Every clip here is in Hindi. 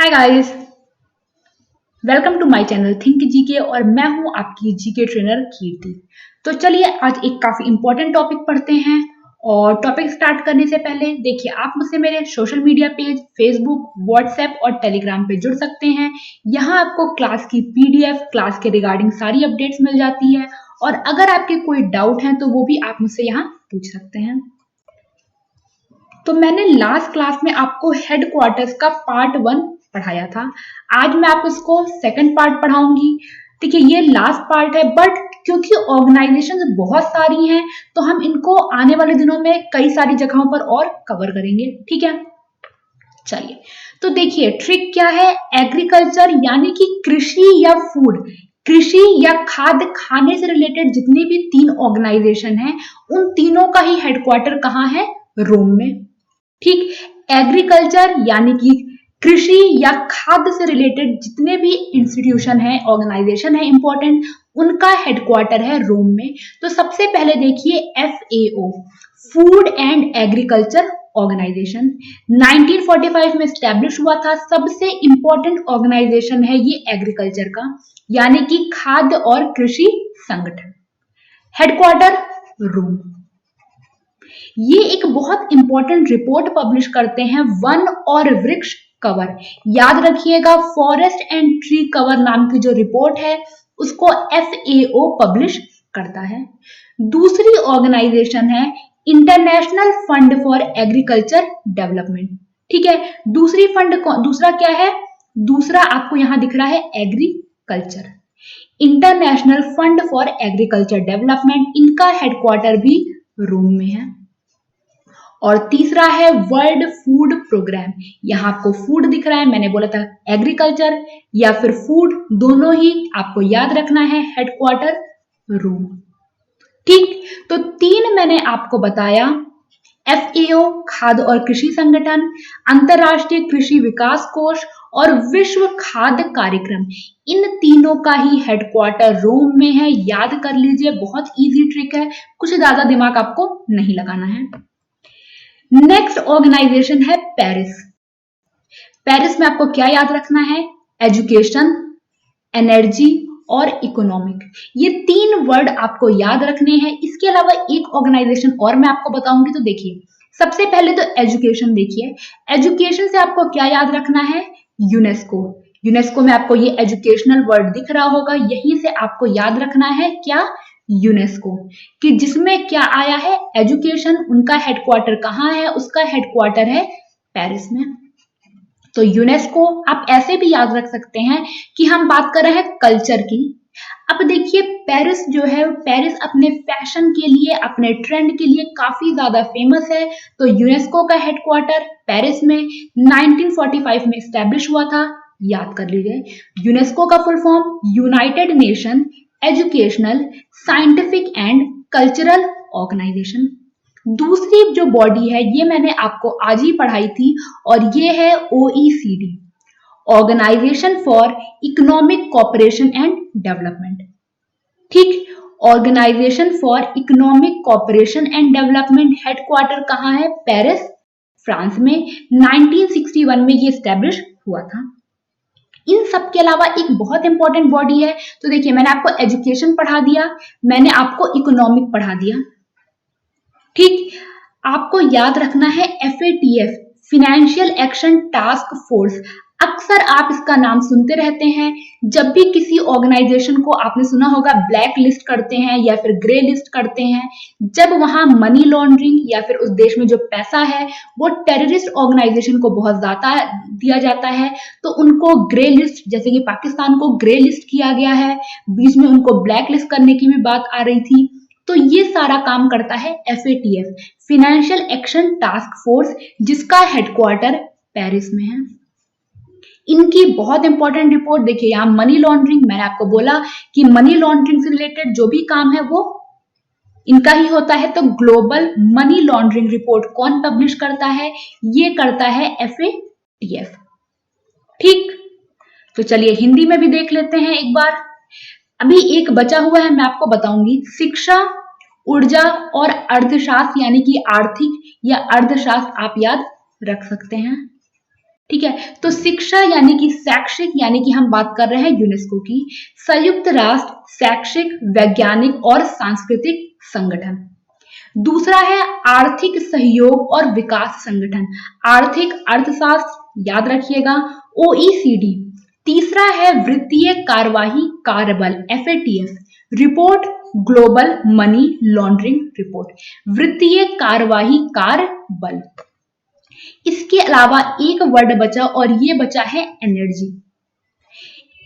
Hi guys, welcome to my channel think GK और मैं हूं आपकी जीके ट्रेनर कीर्ति। तो चलिए आज एक काफी इंपॉर्टेंट टॉपिक पढ़ते हैं। और टॉपिक स्टार्ट करने से पहले देखिए, आप मुझसे मेरे social media page Facebook, WhatsApp और टेलीग्राम पे जुड़ सकते हैं। यहाँ आपको क्लास की पीडीएफ, क्लास के रिगार्डिंग सारी अपडेट्स मिल जाती है और अगर आपके कोई डाउट है तो वो भी आप मुझसे यहाँ पूछ सकते हैं। तो मैंने लास्ट क्लास में आपको हेडक्वार्टर्स का पार्ट 1 पढ़ाया था। आज मैं आपको इसको सेकंड पार्ट पढ़ाऊंगी। देखिए, ये लास्ट पार्ट है, बट क्योंकि ऑर्गेनाइजेशन बहुत सारी हैं तो हम इनको आने वाले दिनों में कई सारी जगहों पर और कवर करेंगे। ठीक है, चलिए। तो देखिए, ट्रिक क्या है। एग्रीकल्चर यानी कि कृषि या फूड, कृषि या खाद्य, खाने से रिलेटेड जितने भी 3 ऑर्गेनाइजेशन हैं उन तीनों का ही हेडक्वार्टर कहाँ है? रोम में। ठीक, एग्रीकल्चर यानी कि कृषि या खाद्य से रिलेटेड जितने भी इंस्टीट्यूशन है, ऑर्गेनाइजेशन है इंपॉर्टेंट, उनका हेडक्वार्टर है रोम में। तो सबसे पहले देखिए FAO, food and agriculture organisation 1945 में स्टैब्लिश हुआ था। सबसे इंपॉर्टेंट ऑर्गेनाइजेशन है ये एग्रीकल्चर का, यानी कि खाद्य और कृषि संगठन। हेडक्वार्टर रोम। ये एक बहुत इंपॉर्टेंट रिपोर्ट पब्लिश करते हैं, वन और वृक्ष कवर। याद रखिएगा, फॉरेस्ट एंड ट्री कवर नाम की जो रिपोर्ट है उसको FAO पब्लिश करता है। दूसरी ऑर्गेनाइजेशन है international fund for agriculture development. ठीक है, दूसरा क्या है? दूसरा आपको यहां दिख रहा है agriculture, international fund for agriculture development. इनका हेडक्वार्टर भी रोम में है। और तीसरा है वर्ल्ड फूड प्रोग्राम। यहाँ आपको फूड दिख रहा है, मैंने बोला था एग्रीकल्चर या फिर फूड, दोनों ही आपको याद रखना है, हेडक्वार्टर रोम। ठीक, तो 3 मैंने आपको बताया, FAO खाद्य और कृषि संगठन, अंतरराष्ट्रीय कृषि विकास कोष और विश्व खाद्य कार्यक्रम। इन तीनों का ही हेडक्वार्टर रोम में है। याद कर लीजिए, बहुत इजी ट्रिक है, कुछ ज्यादा दिमाग आपको नहीं लगाना है। नेक्स्ट ऑर्गेनाइजेशन है पेरिस। पेरिस में आपको क्या याद रखना है? एजुकेशन, एनर्जी और इकोनॉमिक। ये 3 वर्ड आपको याद रखने हैं। इसके अलावा एक ऑर्गेनाइजेशन और मैं आपको बताऊंगी। तो देखिए, सबसे पहले तो एजुकेशन देखिए। एजुकेशन से आपको क्या याद रखना है? यूनेस्को। यूनेस्को में आपको ये एजुकेशनल वर्ड दिख रहा होगा, यहीं से आपको याद रखना है क्या? यूनेस्को, कि जिसमें क्या आया है? एजुकेशन। उनका हेडक्वार्टर कहाँ है? उसका हेडक्वार्टर है पेरिस में। तो यूनेस्को आप ऐसे भी याद रख सकते हैं कि हम बात कर रहे हैं कल्चर की। अब देखिए, पेरिस जो है, पेरिस अपने फैशन के लिए, अपने ट्रेंड के लिए काफी ज्यादा फेमस है। तो यूनेस्को का हेडक्वार्टर पेरिस में 1945 में स्टैब्लिश हुआ था। याद कर लीजिए, यूनेस्को का full form united nation educational, scientific and cultural organisation. दूसरी जो बॉडी है ये मैंने आपको आज ही पढ़ाई थी और ये है OECD, organisation for economic cooperation and development. ठीक, organisation for economic cooperation and development, headquarter कहाँ है? पेरिस, फ्रांस में। 1961 में ये स्टैब्लिश हुआ था। इन सब के अलावा एक बहुत इंपॉर्टेंट बॉडी है। तो देखिए, मैंने आपको एजुकेशन पढ़ा दिया, मैंने आपको इकोनॉमिक पढ़ा दिया। ठीक, आपको याद रखना है FATF, financial action task force. अक्सर आप इसका नाम सुनते रहते हैं। जब भी किसी ऑर्गेनाइजेशन को आपने सुना होगा ब्लैक लिस्ट करते हैं या फिर ग्रे लिस्ट करते हैं, जब वहां मनी लॉन्ड्रिंग या फिर उस देश में जो पैसा है वो टेररिस्ट ऑर्गेनाइजेशन को बहुत ज्यादा दिया जाता है, तो उनको ग्रे लिस्ट, जैसे कि पाकिस्तान को ग्रे लिस्ट किया गया है, बीच में उनको ब्लैक लिस्ट करने की भी बात आ रही थी। तो ये सारा काम करता है FATF, financial action task force, जिसका हेडक्वार्टर पेरिस में है। इनकी बहुत इंपॉर्टेंट रिपोर्ट देखिए, यहाँ मनी लॉन्ड्रिंग, मैंने आपको बोला कि मनी लॉन्ड्रिंग से रिलेटेड जो भी काम है वो इनका ही होता है। तो ग्लोबल मनी लॉन्ड्रिंग रिपोर्ट कौन पब्लिश करता है? ये करता है FATF। ठीक, तो चलिए हिंदी में भी देख लेते हैं एक बार। अभी एक बचा हुआ है, मैं आपको बताऊंगी। शिक्षा, ऊर्जा और अर्थशास्त्र, यानी कि आर्थिक या अर्थशास्त्र आप याद रख सकते हैं। ठीक है, तो शिक्षा यानी कि शैक्षिक, यानी कि हम बात कर रहे हैं यूनेस्को की, संयुक्त राष्ट्र शैक्षिक, वैज्ञानिक और सांस्कृतिक संगठन। दूसरा है आर्थिक सहयोग और विकास संगठन, आर्थिक अर्थशास्त्र, याद रखिएगा, ओईसीडी। तीसरा है वित्तीय कार्यवाही कार्यबल, FATF, report global money laundering report, वित्तीय कार्यवाही कार्यबल। इसके अलावा एक वर्ड बचा और ये बचा है energy.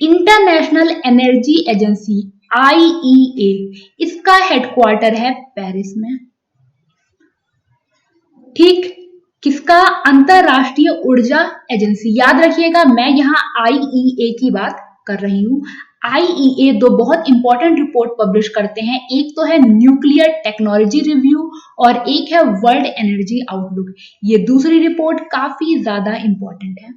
International energy agency, IEA, इसका हेडक्वार्टर है पेरिस में। ठीक, किसका? अंतरराष्ट्रीय ऊर्जा एजेंसी। याद रखिएगा, मैं यहाँ आईईए की बात कर रही हूँ। आईईए दो बहुत इंपॉर्टेंट रिपोर्ट पब्लिश करते हैं, एक तो है न्यूक्लियर टेक्नोलॉजी रिव्यू और एक है वर्ल्ड एनर्जी आउटलुक। ये दूसरी रिपोर्ट काफी ज्यादा इंपॉर्टेंट है।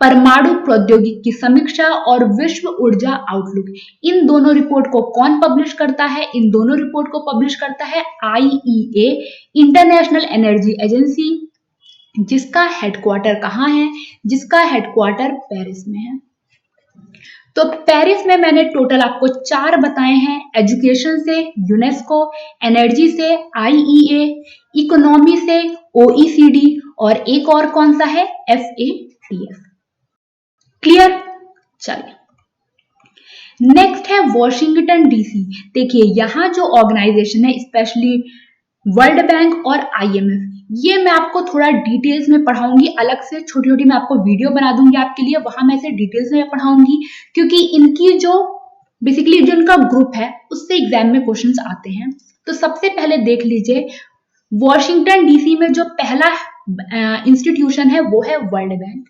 परमाणु प्रौद्योगिकी की समीक्षा और विश्व ऊर्जा आउटलुक, इन दोनों रिपोर्ट को कौन पब्लिश करता है? इन दोनों रिपोर्ट को पब्लिश करता है आईईए, इंटरनेशनल एनर्जी एजेंसी, जिसका हेडक्वार्टर कहाँ है? जिसका हेडक्वार्टर पेरिस में है। तो पेरिस में मैंने टोटल आपको 4 बताए हैं, एजुकेशन से यूनेस्को, एनर्जी से आईईए, इकोनॉमी से ओईसीडी और एक और कौन सा है? एफएटीएफ। क्लियर? चलिए, नेक्स्ट है वॉशिंगटन डीसी। देखिए, यहाँ जो ऑर्गेनाइजेशन है, स्पेशली वर्ल्ड बैंक और आईएमएफ, ये मैं आपको थोड़ा डिटेल्स में पढ़ाऊंगी, अलग से छोटी छोटी मैं आपको वीडियो बना दूंगी आपके लिए, वहां मैं इसे डिटेल्स में पढ़ाऊंगी, क्योंकि इनकी जो बेसिकली जो इनका ग्रुप है उससे एग्जाम में क्वेश्चंस आते हैं। तो सबसे पहले देख लीजिए, वॉशिंगटन डीसी में जो पहला इंस्टीट्यूशन है वो है वर्ल्ड बैंक।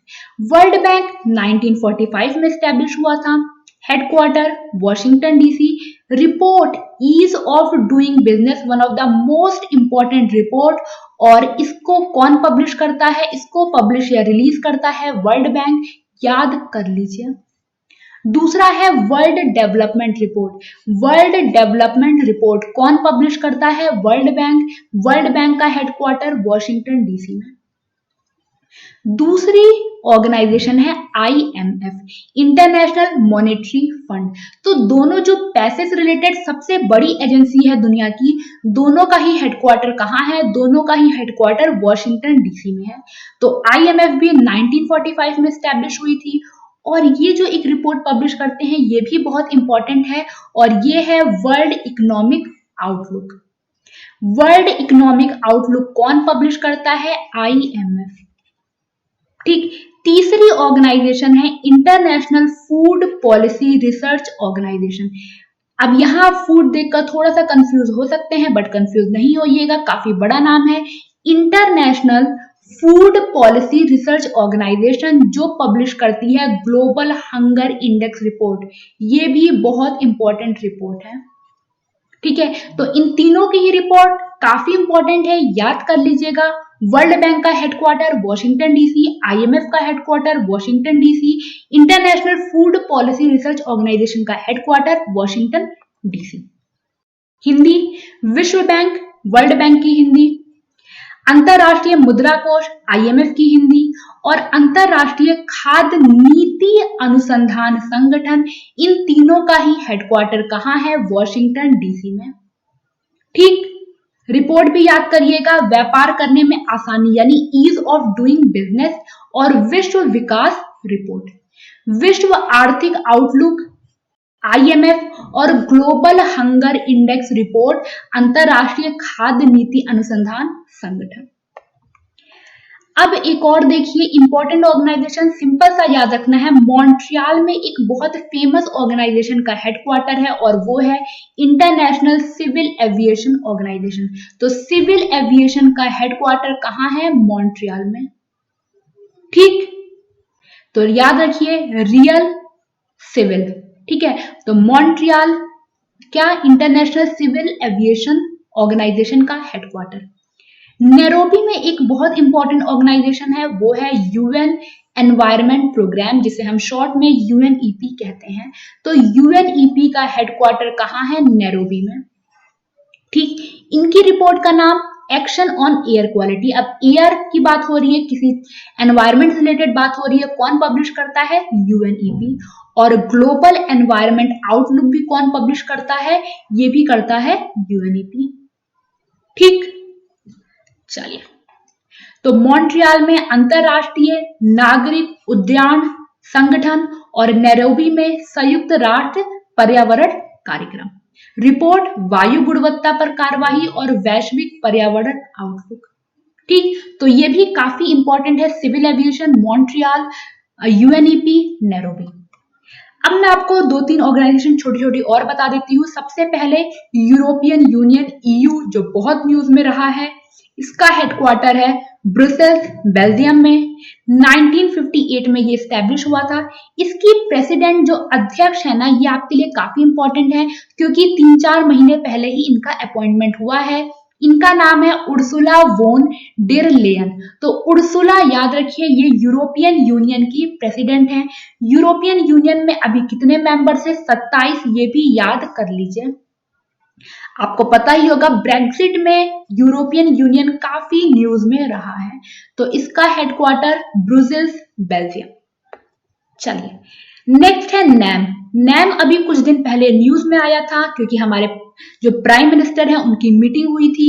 वर्ल्ड बैंक 1945 में स्टैब्लिश हुआ था, headquarter Washington DC. Report ease of doing business, one of the most important report, और इसको कौन पब्लिश करता है? इसको पब्लिश या रिलीज करता है वर्ल्ड बैंक, याद कर लीजिए। दूसरा है world development report. World development report कौन पब्लिश करता है? World bank. वर्ल्ड बैंक का हेडक्वार्टर वॉशिंगटन डीसी में। दूसरी ऑर्गेनाइजेशन है आईएमएफ, इंटरनेशनल मॉनेटरी फंड। तो दोनों जो पैसे से रिलेटेड सबसे बड़ी एजेंसी है दुनिया की, दोनों का ही हेडक्वार्टर कहाँ है? दोनों का ही हेडक्वार्टर वॉशिंगटन डीसी में है। तो आईएमएफ भी 1945 में स्टैब्लिश हुई थी, और ये जो एक रिपोर्ट पब्लिश करते हैं ये भी बहुत इंपॉर्टेंट है, और ये है world economic outlook. World economic outlook कौन पब्लिश करता है? आईएमएफ। ठीक, तीसरी ऑर्गेनाइजेशन है international food policy research organisation. अब यहाँ फूड देखकर थोड़ा सा कंफ्यूज हो सकते हैं, बट कंफ्यूज नहीं होइएगा, काफी बड़ा नाम है, international food policy research organisation, जो पब्लिश करती है ग्लोबल हंगर इंडेक्स रिपोर्ट। ये भी बहुत इंपॉर्टेंट रिपोर्ट है। ठीक है, तो इन तीनों की ही रिपोर्ट काफी इंपॉर्टेंट है, याद कर लीजिएगा। वर्ल्ड बैंक का हेडक्वार्टर वॉशिंगटन डीसी, आईएमएफ का headquarter Washington DC, international food policy research organisation का हेडक्वार्टर वॉशिंगटन डीसी। हिंदी, विश्व बैंक वर्ल्ड बैंक की हिंदी, अंतरराष्ट्रीय मुद्रा कोष आईएमएफ की हिंदी, और अंतरराष्ट्रीय खाद्य नीति अनुसंधान संगठन, इन तीनों का ही हेडक्वार्टर कहाँ है? वॉशिंगटन डीसी में। ठीक, रिपोर्ट भी याद करिएगा, व्यापार करने में आसानी यानी ईज ऑफ डूइंग बिजनेस, और विश्व विकास रिपोर्ट, विश्व आर्थिक आउटलुक आईएमएफ, और ग्लोबल हंगर इंडेक्स रिपोर्ट अंतरराष्ट्रीय खाद्य नीति अनुसंधान संगठन। अब एक और देखिए इंपॉर्टेंट ऑर्गेनाइजेशन, सिंपल सा याद रखना है, मॉन्ट्रियल में एक बहुत फेमस ऑर्गेनाइजेशन का हेडक्वार्टर है, और वो है इंटरनेशनल सिविल एविएशन ऑर्गेनाइजेशन। तो सिविल एविएशन का हेडक्वार्टर कहाँ है? मॉन्ट्रियल में। ठीक, तो याद रखिए रियल सिविल। ठीक है, तो मॉन्ट्रियल क्या? इंटरनेशनल सिविल एविएशन ऑर्गेनाइजेशन का हेडक्वार्टर। नैरोबी में एक बहुत इंपॉर्टेंट ऑर्गेनाइजेशन है, वो है यूएन एनवायरनमेंट प्रोग्राम, जिसे हम शॉर्ट में यूएनईपी कहते हैं। तो यूएनईपी का हेडक्वार्टर कहाँ है? नैरोबी में। ठीक, इनकी रिपोर्ट का नाम एक्शन ऑन एयर क्वालिटी। अब एयर की बात हो रही है, किसी एनवायरमेंट से रिलेटेड बात हो रही है, कौन पब्लिश करता है? यूएनईपी। और ग्लोबल एनवायरमेंट आउटलुक भी कौन पब्लिश करता है? ये भी करता है यूएनईपी। ठीक, चलिए, तो मॉन्ट्रियल में अंतरराष्ट्रीय नागरिक उद्यान संगठन और नैरोबी में संयुक्त राष्ट्र पर्यावरण कार्यक्रम। रिपोर्ट वायु गुणवत्ता पर कार्यवाही और वैश्विक पर्यावरण आउटलुक। ठीक, तो ये भी काफी इंपॉर्टेंट है, civil aviation, Montreal, UNEP, Nairobi. अब मैं आपको 2-3 ऑर्गेनाइजेशन छोटी छोटी और बता देती हूँ। सबसे पहले यूरोपियन यूनियन, ईयू, जो बहुत न्यूज में रहा है। इसका हेडक्वार्टर है ब्रुसेल्स, बेल्जियम में। 1958 में ये स्टैब्लिश हुआ था। इसकी प्रेसिडेंट जो अध्यक्ष है ना, ये आपके लिए काफी इंपॉर्टेंट है क्योंकि 3-4 महीने पहले ही इनका अपॉइंटमेंट हुआ है। इनका नाम है उर्सुला वोन डेर लेयन। तो उर्सुला याद रखिए, ये यूरोपियन यूनियन की प्रेसिडेंट हैं। यूरोपियन यूनियन में अभी कितने मेंबर्स है? 27, ये भी याद कर लीजिए। आपको पता ही होगा ब्रेक्सिट में यूरोपियन यूनियन काफी न्यूज में रहा है। तो इसका हेडक्वार्टर ब्रुसेल्स, बेल्जियम। चलिए, नेक्स्ट है नैम। नैम अभी कुछ दिन पहले न्यूज में आया था क्योंकि हमारे जो प्राइम मिनिस्टर हैं उनकी मीटिंग हुई थी।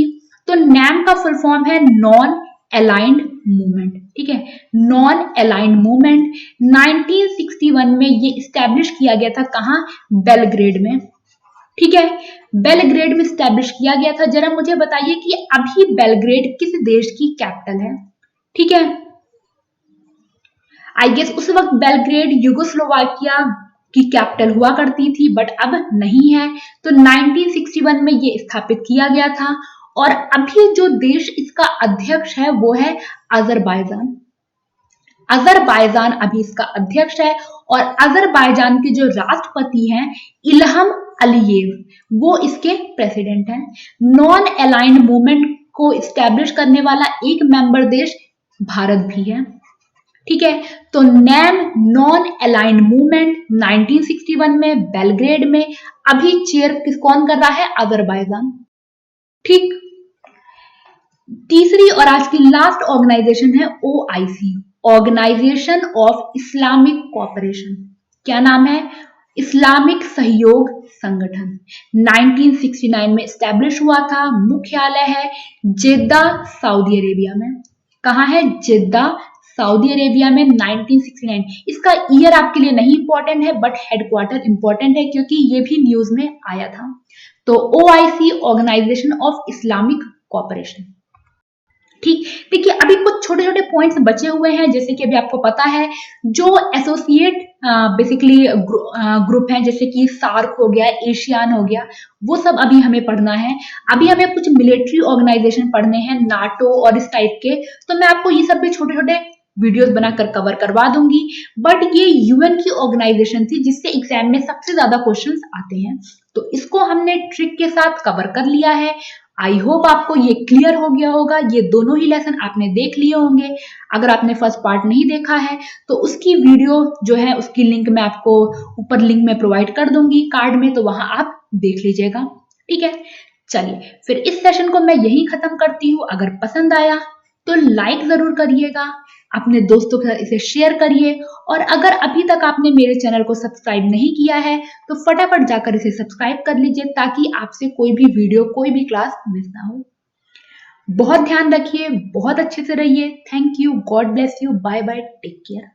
तो नैम का फुल फॉर्म है नॉन अलाइंड मूवमेंट। ठीक है, नॉन अलाइंड मूवमेंट 1961 में ये स्टैब्लिश किया गया था। कहाँ? बेलग्रेड में। ठीक है, बेलग्रेड में स्टैब्लिश किया गया था। जरा मुझे बताइए कि अभी बेलग्रेड किस देश की कैपिटल है? ठीक है, आई गेस उस वक्त बेलग्रेड यूगोस्लोवाकिया की कैपिटल हुआ करती थी, बट अब नहीं है। तो 1961 में ये स्थापित किया गया था। और अभी जो देश इसका अध्यक्ष है वो है अजरबैजान। अजरबैजान अभी इसका अध्यक्ष है। और अजरबैजान के जो राष्ट्रपति हैं इल्हम अलीयेव, वो इसके प्रेसिडेंट हैं। नॉन अलाइंड मूवमेंट को स्टैब्लिश करने वाला एक मेंबर देश भारत भी है। ठीक है, तो नैम नॉन अलाइंड मूवमेंट 1961 में बेलग्रेड में। अभी चेयर कौन कर रहा है? अजरबैजान। ठीक, तीसरी और आज की लास्ट ऑर्गेनाइजेशन है OIC, organisation of Islamic cooperation. क्या नाम है? इस्लामिक सहयोग संगठन। 1969 में स्टैब्लिश हुआ था। मुख्यालय है जेद्दा, सऊदी अरेबिया में। कहाँ है? जेद्दा, सऊदी अरेबिया में। 1969। इसका ईयर आपके लिए नहीं इंपॉर्टेंट है, बट हेडक्वार्टर इंपॉर्टेंट है क्योंकि ये भी न्यूज में आया था। तो OIC, organisation of Islamic cooperation. ठीक, देखिए अभी कुछ छोटे छोटे पॉइंट्स बचे हुए हैं। जैसे कि अभी आपको पता है जो एसोसिएट बेसिकली ग्रुप हैं, जैसे कि सार्क हो गया, एशियान हो गया, वो सब अभी हमें पढ़ना है। अभी हमें कुछ मिलिट्री ऑर्गेनाइजेशन पढ़ने हैं, नाटो और इस टाइप के। तो मैं आपको ये सब भी छोटे छोटे वीडियोस बनाकर कवर करवा दूंगी। बट ये यूएन की ऑर्गेनाइजेशन थी जिससे एग्जाम में सबसे ज्यादा क्वेश्चंस आते हैं। तो इसको हमने ट्रिक के साथ कवर कर लिया है। आई होप आपको ये क्लियर हो गया होगा। ये दोनों ही लेसन आपने देख लिए होंगे। अगर आपने फर्स्ट पार्ट नहीं देखा है तो उसकी वीडियो जो है उसकी लिंक मैं आपको ऊपर लिंक में प्रोवाइड कर दूंगी कार्ड में, तो वहां आप देख लीजिएगा। ठीक है, चलिए फिर इस सेशन को मैं यही खत्म करती हूँ। अगर पसंद आया तो लाइक जरूर करिएगा, अपने दोस्तों के साथ इसे शेयर करिए। और अगर अभी तक आपने मेरे चैनल को सब्सक्राइब नहीं किया है तो फटाफट जाकर इसे सब्सक्राइब कर लीजिए ताकि आपसे कोई भी वीडियो, कोई भी क्लास मिस ना हो। बहुत ध्यान रखिए, बहुत अच्छे से रहिए। Thank you, God bless you, bye bye, take care.